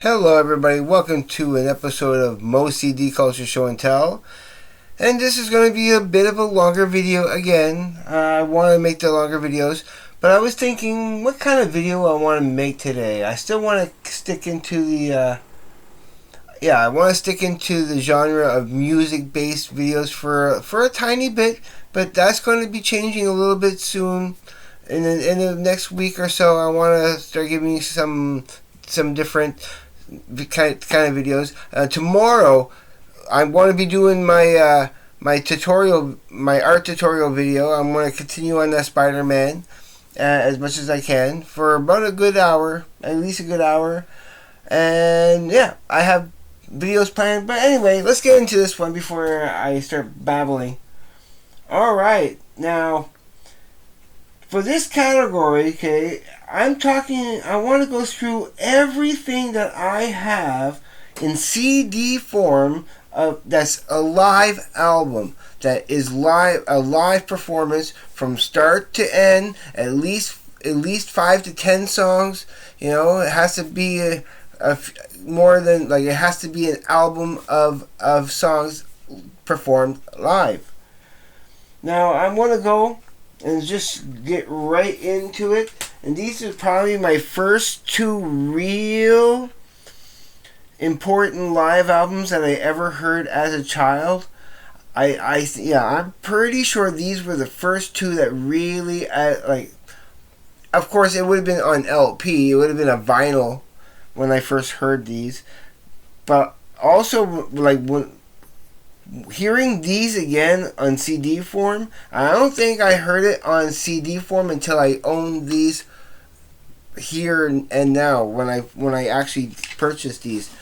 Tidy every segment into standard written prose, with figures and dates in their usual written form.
Hello everybody, welcome to an episode of Mo CD Culture Show and Tell. And this is going to be a bit of a longer video again. I want to make the longer videos, but I was thinking what kind of video I want to make today. I still want to stick into the I want to stick into the genre of music-based videos for a tiny bit, but that's going to be changing a little bit soon. In the next week or so, I want to start giving you some different kind of videos. Tomorrow, I'm going to be doing my my art tutorial video. I'm going to continue on that Spider-Man as much as I can for about a good hour, at least a good hour. And yeah, I have videos planned. But anyway, let's get into this one before I start babbling. All right, now for this category, okay, I want to go through everything that I have in CD form that's a live album, that is a live performance from start to end, at least 5 to 10 songs. You know, it has to be more than, like, it has to be an album of songs performed live. Now, I'm going to go and just get right into it. And these are probably my first two real important live albums that I ever heard as a child. I'm pretty sure these were the first two that really, of course it would have been on LP, it would have been a vinyl when I first heard these. But also, like, hearing these again on CD form, I don't think I heard it on CD form until I owned these here and now when I actually purchased these.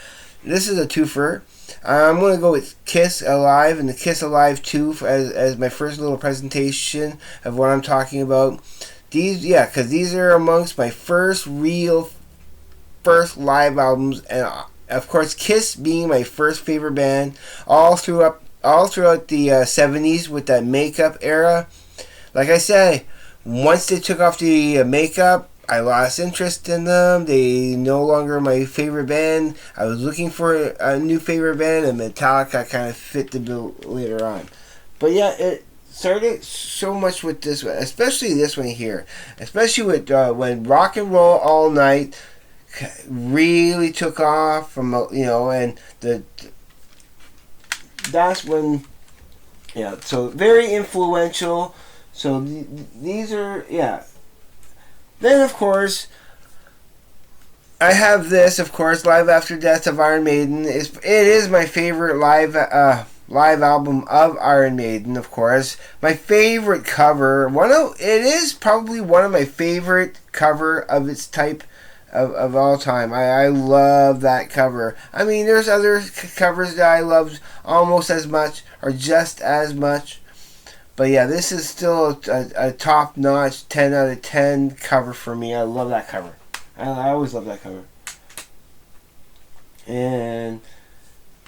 This is a twofer. I'm going to go with Kiss Alive and the Kiss Alive 2 as my first little presentation of what I'm talking about. Because these are amongst my first live albums, and of course, Kiss being my first favorite band all throughout the 70s with that makeup era. Like I say, once they took off the makeup, I lost interest in them. They no longer my favorite band. I was looking for a new favorite band, and Metallica kind of fit the bill later on. But yeah, it started so much with this one, especially this one here. Especially with when Rock and Roll All Night really took off from, and that's when, so very influential. So these are, Then of course I have this, of course, Live After Death of Iron Maiden. It is my favorite live album of Iron Maiden, of course. My favorite cover, it is probably one of my favorite cover of its type of all time. I love that cover. I mean, there's other covers that I love almost as much or just as much. But yeah, this is still a top-notch 10 out of 10 cover for me. I love that cover. I always love that cover. And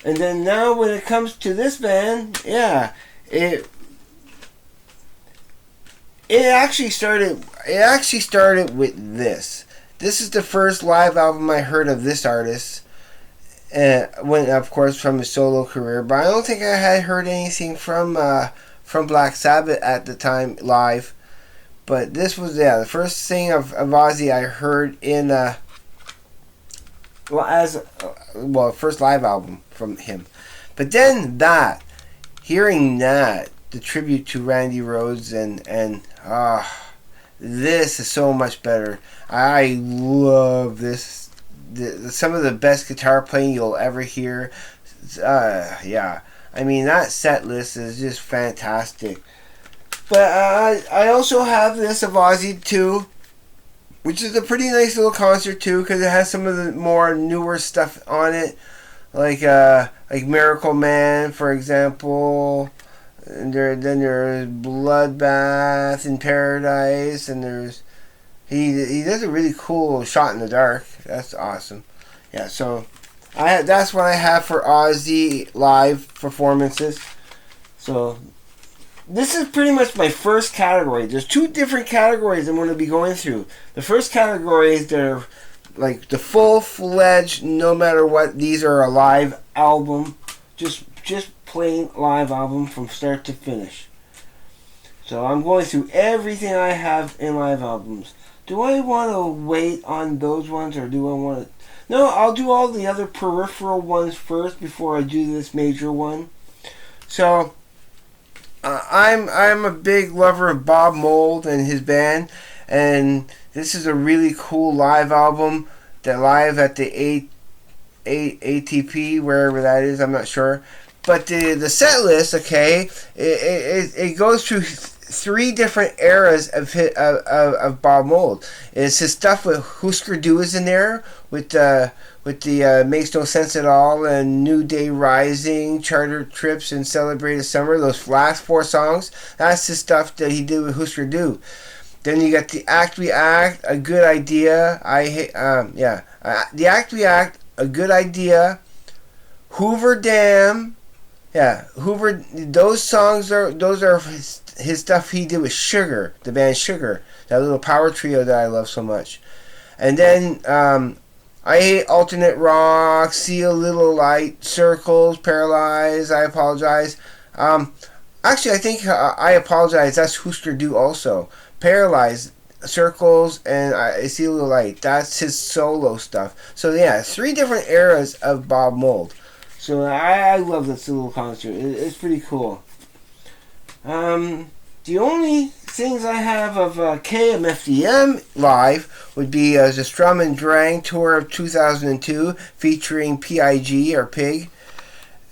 then now when it comes to this band, it actually started with this. This is the first live album I heard of this artist, when, of course, from his solo career. But I don't think I had heard anything from Black Sabbath at the time live. But this was the first thing of Ozzy I heard in first live album from him. But then hearing that, the tribute to Randy Rhoads and this is so much better. I love this. Some of the best guitar playing you'll ever hear. I mean, that set list is just fantastic. But I also have this of Ozzy too, which is a pretty nice little concert too, because it has some of the more newer stuff on it, like Miracle Man, for example. And then there's Bloodbath in Paradise, and he does a really cool Shot in the Dark. That's awesome. Yeah, so that's what I have for Ozzy live performances. So this is pretty much my first category. There's two different categories I'm going to be going through. The first category is like the full-fledged, no matter what, these are a live album. Just plain live album from start to finish. So I'm going through everything I have in live albums. Do I want to wait on those ones, or do I want to... No, I'll do all the other peripheral ones first before I do this major one. So, I'm a big lover of Bob Mould and his band, and this is a really cool live album. That live at the ATP, wherever that is, I'm not sure. But the set list, okay, it goes through three different eras of Bob Mould. It's his stuff with Husker Du is in there, with the Makes No Sense at All and New Day Rising, Charter Trips, and Celebrated Summer. Those last four songs, that's the stuff that he did with Husker Du. Then you got the Act We Act, A Good Idea. The Act We Act, A Good Idea, Hoover Dam. Yeah, Hoover. Those songs are his stuff he did with Sugar, the band Sugar, that little power trio that I love so much. And then I Hate Alternate Rock, See a Little Light, Circles, Paralyzed, I Apologize. Actually, I think I Apologize, that's Husker Du also. Paralyzed, Circles, and I See a Little Light, that's his solo stuff. So yeah, three different eras of Bob Mould. So I love this little concert. It's pretty cool. The only things I have of KMFDM live would be the Strum and Drang Tour of 2002 featuring PIG or Pig.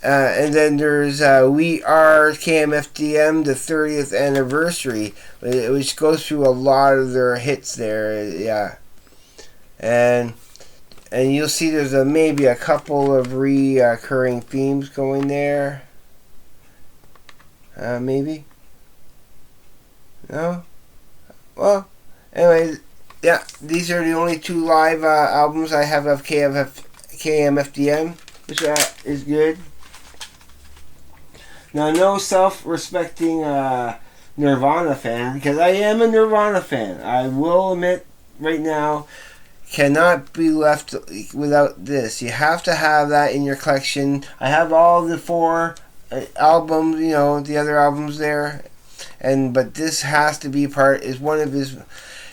And then there's We Are KMFDM, the 30th anniversary, which goes through a lot of their hits there. Yeah. And you'll see there's maybe a couple of recurring themes going there. Maybe. No? Well, anyway, yeah, these are the only two live albums I have of KMFDM, which is good. Now, no self-respecting Nirvana fan, because I am a Nirvana fan. I will admit right now, cannot be left without this. You have to have that in your collection. I have all the four albums, the other albums there, but this has to be is one of his.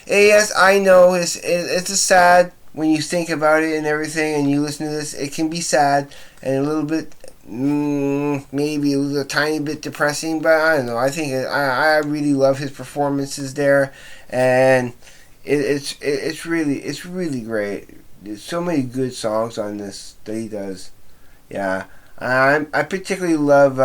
Yes, I know it's a sad when you think about it and everything, and you listen to this. It can be sad and a little bit, maybe a tiny bit depressing, but I don't know. I think I really love his performances there, and it's really great. There's so many good songs on this that he does. Yeah, I particularly love,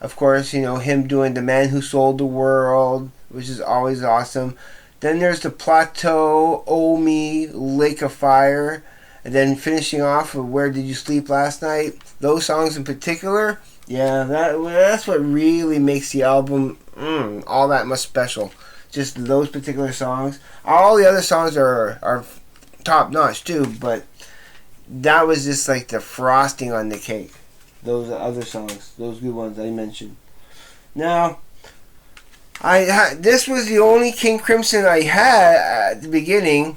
of course, him doing The Man Who Sold the World, which is always awesome. Then there's The Plateau, Oh Me, Lake of Fire, and then finishing off with Where Did You Sleep Last Night. Those songs in particular, yeah, that's what really makes the album all that much special. Just those particular songs. All the other songs are top notch too, but that was just like the frosting on the cake. Those other songs, those good ones I mentioned. Now, this was the only King Crimson I had at the beginning.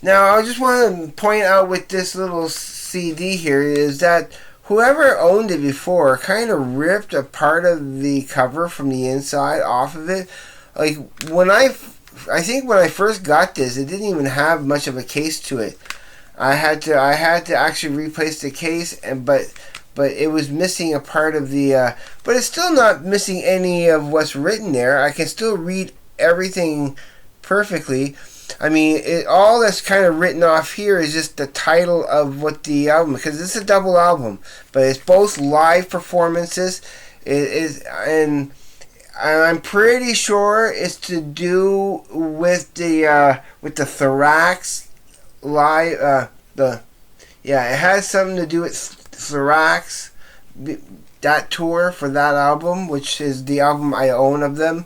Now, I just want to point out with this little CD here is that whoever owned it before kind of ripped a part of the cover from the inside off of it. Like I think when I first got this, it didn't even have much of a case to it. I had to actually replace the case, but it was missing a part of the. But it's still not missing any of what's written there. I can still read everything perfectly. I mean, all that's kind of written off here is just the title of what the album, because it's a double album, but it's both live performances. And I'm pretty sure it's to do with the Thorax live. It has something to do with Thorax, that tour for that album, which is the album I own of them,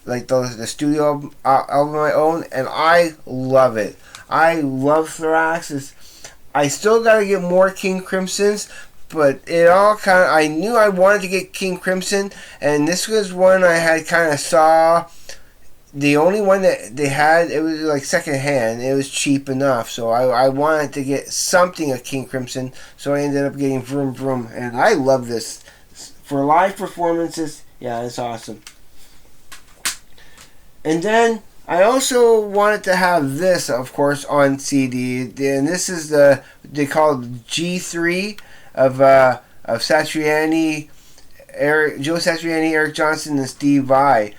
like the studio album I own, and I love it. I love Thorax. I still gotta get more King Crimsons. But it all I knew I wanted to get King Crimson, and this was one I had kind of saw the only one that they had, it was like secondhand. It was cheap enough, so I wanted to get something of King Crimson, so I ended up getting Vroom Vroom, and I love this for live performances. Yeah, it's awesome. And then I also wanted to have this, of course, on CD, and this is they call it G3 of Satriani, Joe Satriani, Eric Johnson, and Steve Vai.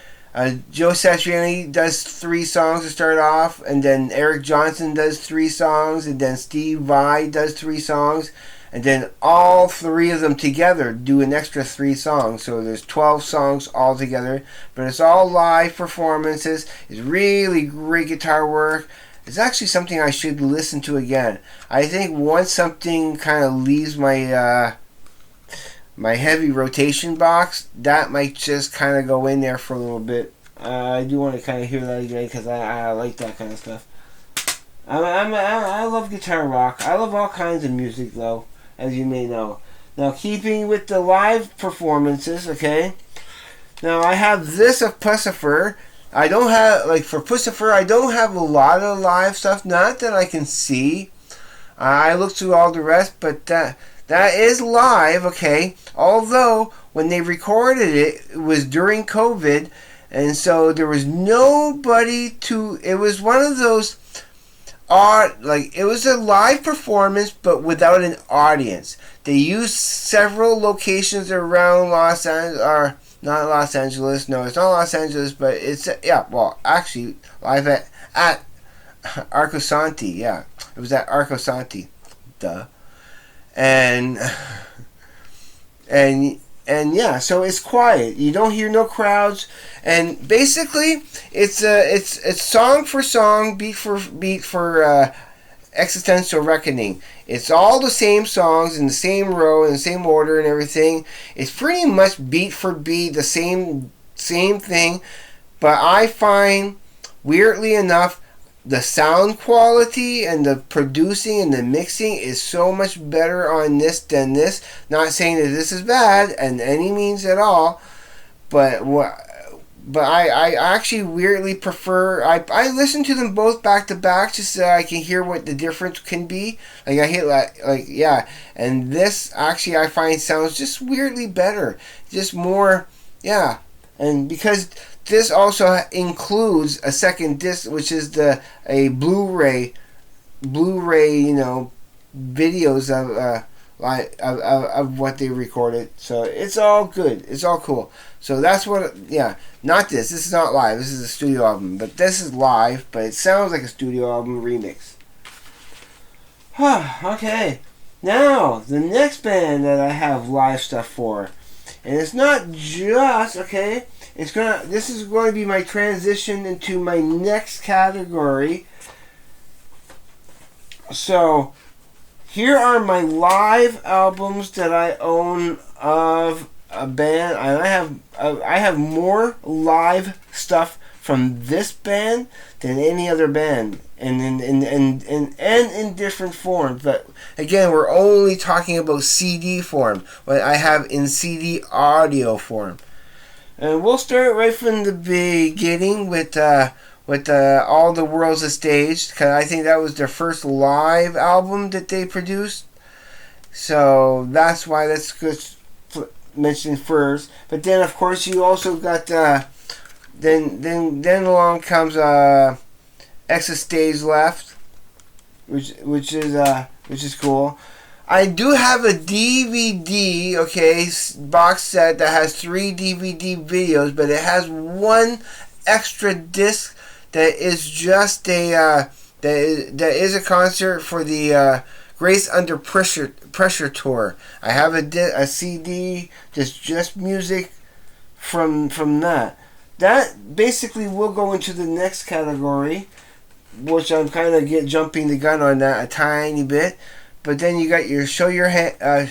Joe Satriani does 3 songs to start off, and then Eric Johnson does 3 songs, and then Steve Vai does 3 songs, and then all 3 of them together do an extra 3 songs. So there's 12 songs all together, but it's all live performances. It's really great guitar work. It's actually something I should listen to again. I think once something kind of leaves my my heavy rotation box, that might just kind of go in there for a little bit. I do want to kind of hear that again because I like that kind of stuff. I love guitar rock. I love all kinds of music, though, as you may know. Now, keeping with the live performances, okay. Now, I have this of Puscifer. I don't have, like, for Puscifer, I don't have a lot of live stuff. Not that I can see. I looked through all the rest, but that is live, okay. Although, when they recorded it, it was during COVID, and so there was nobody to... It was one of those... it was a live performance, but without an audience. They used several locations around Los Angeles, or not Los Angeles. No, it's not Los Angeles, but it's actually live at Arco Santi. Yeah, it was at Arco Santi. Duh. And yeah, so it's quiet. You don't hear no crowds, and basically it's song for song, beat for beat for Existential Reckoning. It's all the same songs in the same row in the same order and everything. It's pretty much beat for beat the same thing, but I find, weirdly enough, the sound quality and the producing and the mixing is so much better on this than this. Not saying that this is bad in any means at all, but I actually weirdly prefer. I listen to them both back to back just so I can hear what the difference can be. Like I hit yeah, and this actually I find sounds just weirdly better, just more, yeah, and because. This also includes a second disc, which is a Blu-ray, videos of what they recorded. So it's all good. It's all cool. So that's what, yeah. Not this. This is not live. This is a studio album, but this is live. But it sounds like a studio album remix. Okay. Now the next band that I have live stuff for, and it's not just okay. This is going to be my transition into my next category. So, here are my live albums that I own of a band. And I have more live stuff from this band than any other band, and in different forms. But again, we're only talking about CD form. What I have in CD audio form. And we'll start right from the beginning with All the World's a Stage, because I think that was their first live album that they produced. So that's why that's good mentioned first. But then, of course, you also got then along comes Exit Stage Left, which is cool. I do have a DVD, box set that has 3 DVD videos, but it has one extra disc that is just that is a concert for the Grace Under Pressure tour. I have a CD, just music from that. That basically will go into the next category, which I'm kind of jumping the gun on that a tiny bit. But then you got your a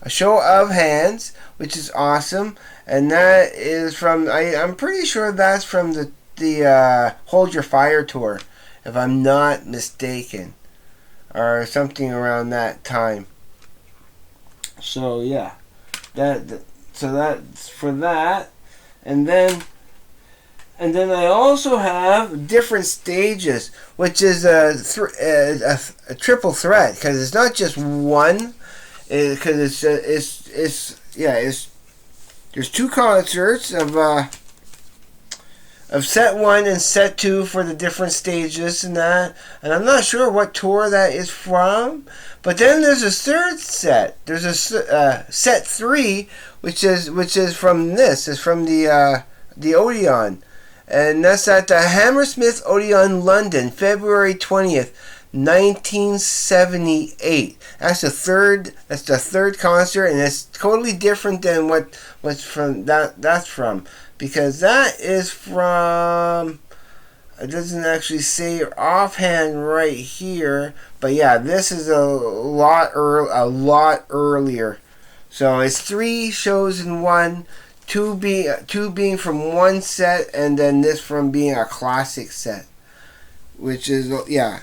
show of hands, which is awesome, and that is from I'm pretty sure that's from the Hold Your Fire tour, if I'm not mistaken, or something around that time. So yeah, that's for that, and then And then I also have different stages, which is a triple threat, because it's not just one. Because there's two concerts of set 1 and set 2 for the different stages and that. And I'm not sure what tour that is from. But then there's a third set. There's a set 3, which is from this. It's from the Odeon. And that's at the Hammersmith Odeon, London, February 20th, 1978. That's the third concert, and it's totally different than what's from that's from, because that is from, it doesn't actually say offhand right here, but yeah, this is a lot earlier. So it's 3 shows in one. Two being from one set, and then this from being a classic set, which is, yeah.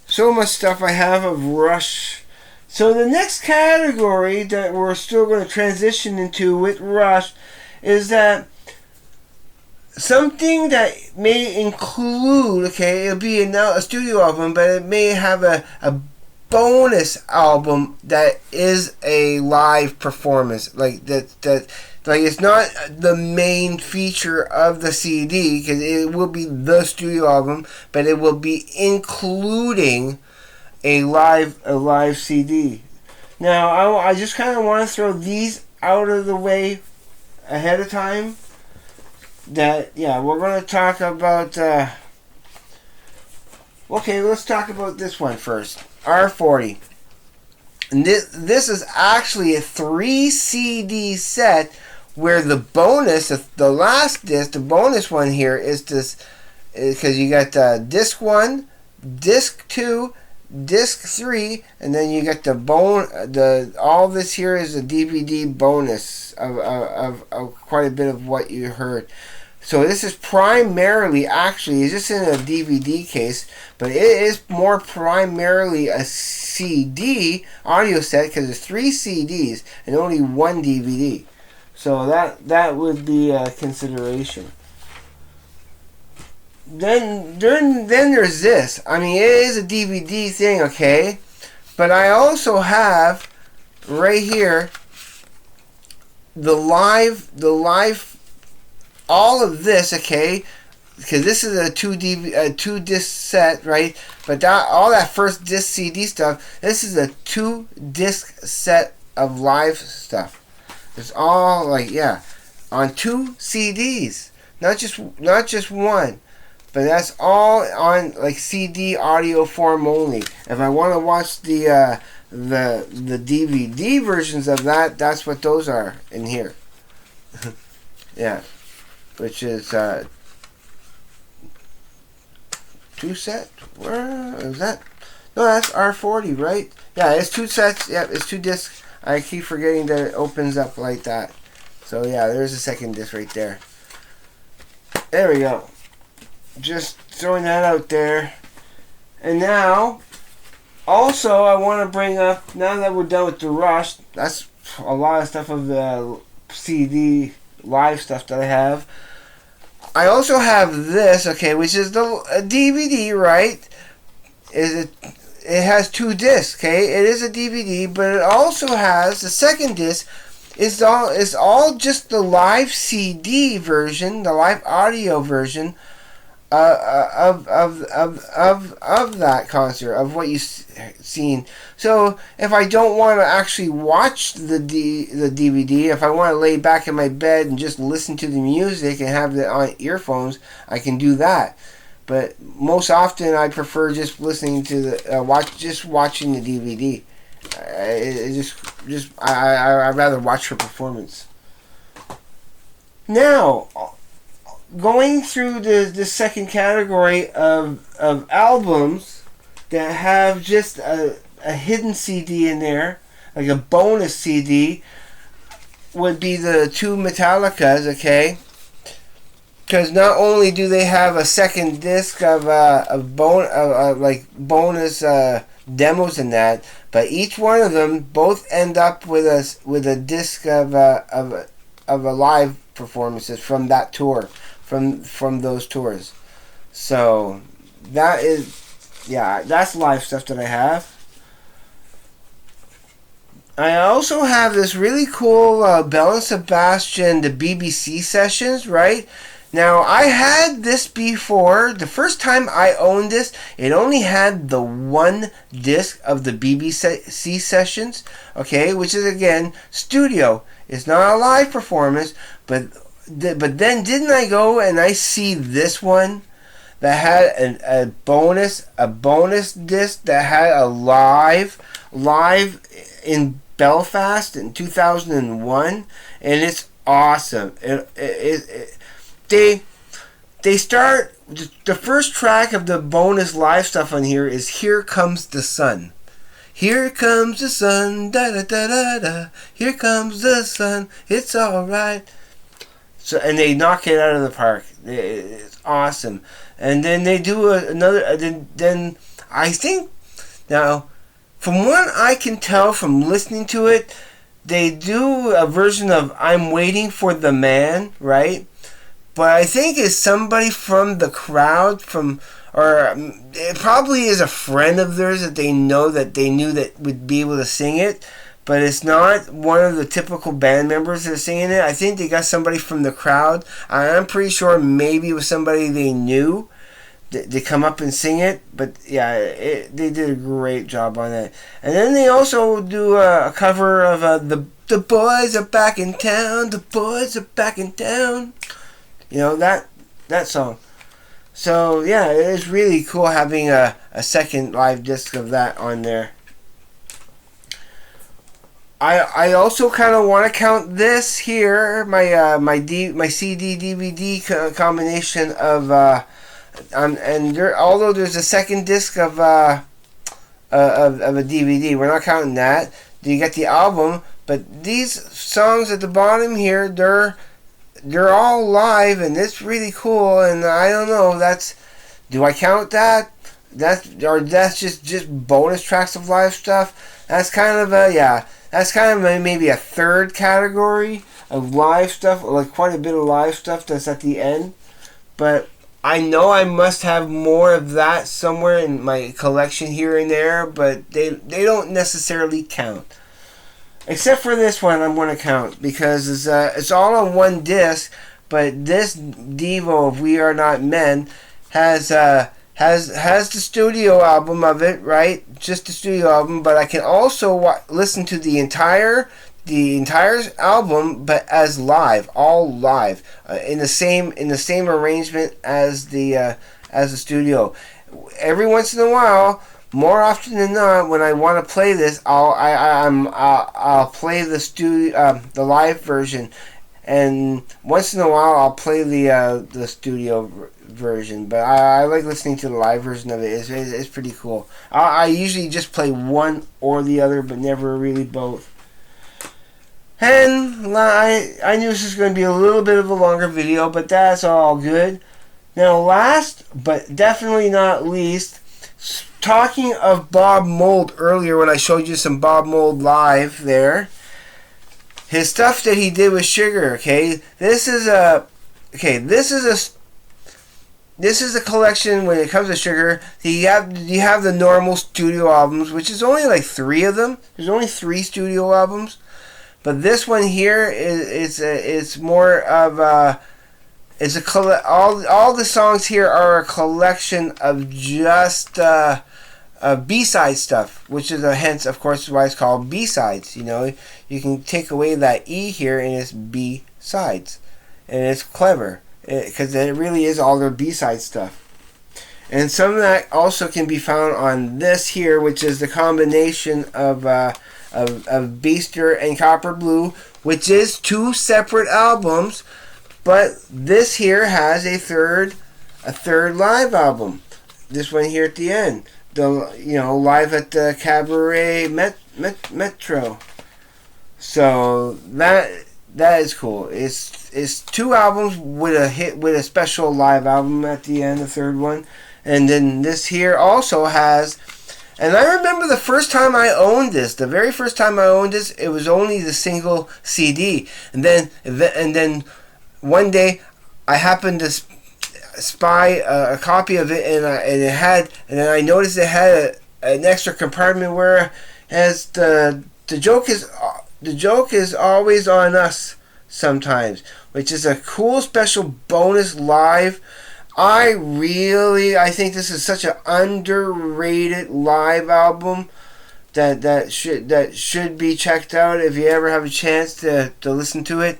So much stuff I have of Rush. So the next category that we're still going to transition into with Rush is that something that may include, okay, it'll be a studio album, but it may have a bonus album that is a live performance, like that like it's not the main feature of the CD, because it will be the studio album, but it will be including a live CD. Now I just kind of want to throw these out of the way ahead of time. That, yeah, we're going to talk about okay, let's talk about this one first. R40. And this is actually a 3 CD set, where the bonus, the last disc, the bonus one here is this, because you got disc 1, disc 2, disc 3, and then you got all this here is a DVD bonus of quite a bit of what you heard. So this is primarily, actually, it's just in a DVD case, but it is more primarily a CD audio set, because it's 3 CDs and only 1 DVD. So that would be a consideration. Then there's this. I mean, it is a DVD thing, okay? But I also have right here the live all of this, okay, because this is a 2 disc set, right? But all that first disc CD stuff, this is a 2 disc set of live stuff. It's all, like, yeah, on 2 CDs, not just one, but that's all on, like, CD audio form only. If I want to watch the DVD versions of that, that's what those are in here. Yeah. Which is 2 set. Where is that? No, that's R40, right? Yeah, it's 2 sets. Yeah, it's 2 discs. I keep forgetting that it opens up like that. So yeah, there's a second disc right there. There we go. Just throwing that out there. And now, also, I want to bring up, now that we're done with the Rush, that's a lot of stuff of the CD live stuff that I have. I also have this, okay, which is the DVD, right? It has 2 discs, okay? It is a DVD, but it also has the second disc. It's all just the live CD version, the live audio version of that concert, of what you've seen. So if I don't want to actually watch the DVD, if I want to lay back in my bed and just listen to the music and have it on earphones, I can do that. But most often I prefer just listening to the watching the DVD. I'd rather watch her performance. Now, going through the second category of albums that have just a hidden CD in there, like a bonus CD, would be the 2 Metallicas, okay? Because not only do they have a second disc of bonus demos in that, but each one of them both end up with a disc of of a live performances from that tour, from those tours. So that is, yeah, that's live stuff that I have. I also have this really cool Belle and Sebastian, the BBC sessions, right? Now, I had this before. The first time I owned this, it only had the one disc of the BBC sessions, okay, which is, again, studio. It's not a live performance, but then didn't I go and I see this one that had a bonus disc that had a live in Belfast in 2001, and it's awesome. They start, the first track of the bonus live stuff on here is "Here Comes the Sun." Here comes the sun, da da da da da. Here comes the sun, it's alright. So, and they knock it out of the park. It's awesome. And then they do another. Then I think now, from what I can tell from listening to it, they do a version of "I'm Waiting for the Man," right? But I think it's somebody from the crowd, or it probably is a friend of theirs that they knew that would be able to sing it. But it's not one of the typical band members that are singing it. I think they got somebody from the crowd. I'm pretty sure maybe it was somebody they knew to come up and sing it. But yeah, they did a great job on that. And then they also do a cover of the Boys Are Back in Town. The Boys Are Back in Town. You know, that song. So yeah, it is really cool having a second live disc of that on there. I also kind of want to count this here, my CD DVD combination of and there, although there's a second disc of a DVD, we're not counting that. You get the album, but these songs at the bottom here, they're all live, and it's really cool. And I don't know, do I count that? That's just bonus tracks of live stuff. That's kind of maybe a third category of live stuff, like quite a bit of live stuff that's at the end. But I know I must have more of that somewhere in my collection here and there, but they don't necessarily count. Except for this one, I'm going to count because it's all on one disc. But this Devo of "We Are Not Men" has the studio album of it, right? Just the studio album. But I can also listen to the entire album, but as live, all live, in the same arrangement as the studio. Every once in a while. More often than not, when I want to play this, I'll play the live version, and once in a while I'll play the studio version. But I like listening to the live version of it. It's pretty cool. I usually just play one or the other, but never really both. And I knew this was going to be a little bit of a longer video, but that's all good. Now, last but definitely not least, talking of Bob Mould earlier when I showed you some Bob Mould live there, his stuff that he did with Sugar, okay? This is a collection when it comes to Sugar. You have the normal studio albums, which is only like 3 of them. There's only 3 studio albums. But this one here it's more of all the songs here are a collection of just B-side stuff, which is hence, of course, why it's called B-sides. You know, you can take away that E here and it's B-sides. And it's clever, because it really is all their B-side stuff. And some of that also can be found on this here, which is the combination of Beaster and Copper Blue, which is 2 separate albums, but this here has a third live album. This one here at the end. Live at the Cabaret Metro. So that is cool. It's 2 albums with a special live album at the end, the third one, and then this here also has And I remember the first time I owned this. The very first time I owned this, it was only the single CD. And then one day, I happened to spy a copy of it, and then I noticed it had an extra compartment where as the joke is always on us sometimes, which is a cool special bonus live. I think this is such an underrated live album that should be checked out if you ever have a chance to listen to it.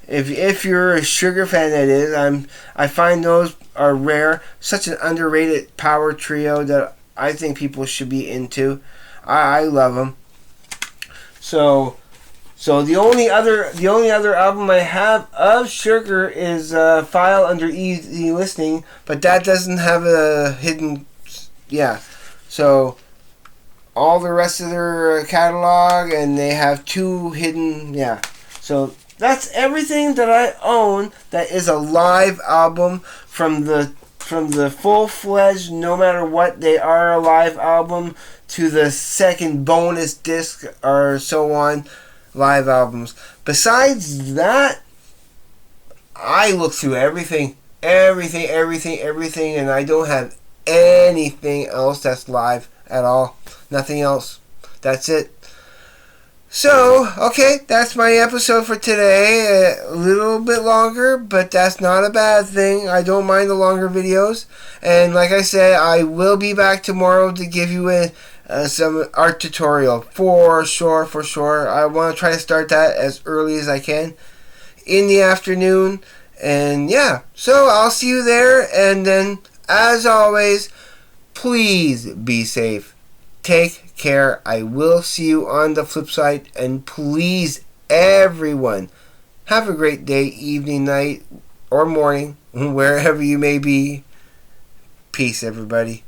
If you're a Sugar fan, that is, I find those are rare. Such an underrated power trio that I think people should be into. I love them. So the only other album I have of Sugar is File Under Easy Listening, but that doesn't have a hidden. Yeah, so all the rest of their catalog, and they have 2 hidden. Yeah, so that's everything that I own that is a live album from the full-fledged, no matter what they are, a live album to the second bonus disc or so on. Live albums. Besides that, I look through everything, and I don't have anything else that's live at all. Nothing else. That's it. So, okay, that's my episode for today. A little bit longer, but that's not a bad thing. I don't mind the longer videos. And like I said, I will be back tomorrow to give you some art tutorial for sure. I want to try to start that as early as I can in the afternoon. And yeah, so I'll see you there. And then, as always, please be safe. Take care. I will see you on the flip side. And please, everyone, have a great day, evening, night, or morning, wherever you may be. Peace, everybody.